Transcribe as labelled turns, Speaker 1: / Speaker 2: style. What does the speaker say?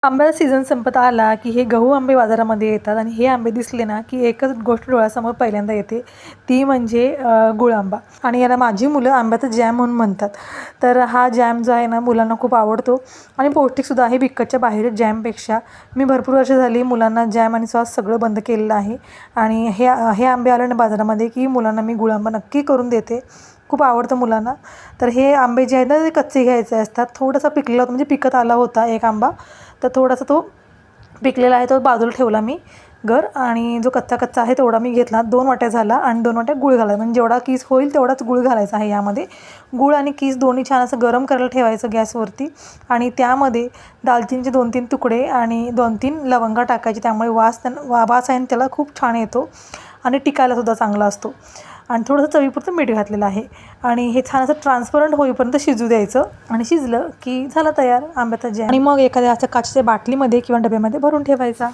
Speaker 1: आंब्याचा सीझन संपत आला की हे गहू आंबे बाजारामध्ये येतात आणि हे आंबे दिसले ना की एकच गोष्ट डोळ्यासमोर पहिल्यांदा येते, ती म्हणजे गुळ आंबा. आणि याला माझी मुलं आंब्याचा जॅम म्हणून म्हणतात. तर हा जॅम जो आहे ना मुलांना खूप आवडतो आणि पौष्टिकसुद्धा आहे विकतच्या बाहेर जॅमपेक्षा. मी भरपूर वर्ष झाली मुलांना जॅम आणि सॉस सगळं बंद केलेलं आहे. आणि हे आंबे आले ना बाजारामध्ये की मुलांना मी गुळ आंबा नक्की करून देते. खूप आवडतं मुलांना. तर हे आंबे जे आहेत ना ते कच्चे घ्यायचे असतात. थोडासा पिकला म्हणजे पिकत आला होता एक आंबा, तर थोडासा तो पिकलेला आहे तो बाजूला ठेवला मी आणि जो कच्चा आहे तेवढा मी घेतला. 2 वाट्या झाला आणि 2 वाट्या गूळ घालायचा, म्हणजे जेवढा किस होईल तेवढाच गूळ घालायचा आहे यामध्ये. गूळ आणि किस दोन्ही छान असं गरम करायला ठेवायचं गॅसवरती आणि त्यामध्ये दालचिनीचे 2-3 तुकडे आणि 2-3 लवंगा टाकायचे. त्यामुळे वास आहे आणि त्याला खूप छान येतो आणि टिकायलासुद्धा चांगला असतो. आणि थोडंसं चवीपुरतं मीठ घातलेलं आहे आणि हे छान असं ट्रान्सपरंट होईपर्यंत शिजू द्यायचं आणि शिजलं की झालं तयार आंब्याचा जॅम. आणि मग एखाद्या असं काचेच्या बाटलीमध्ये किंवा डब्यामध्ये भरून ठेवायचा.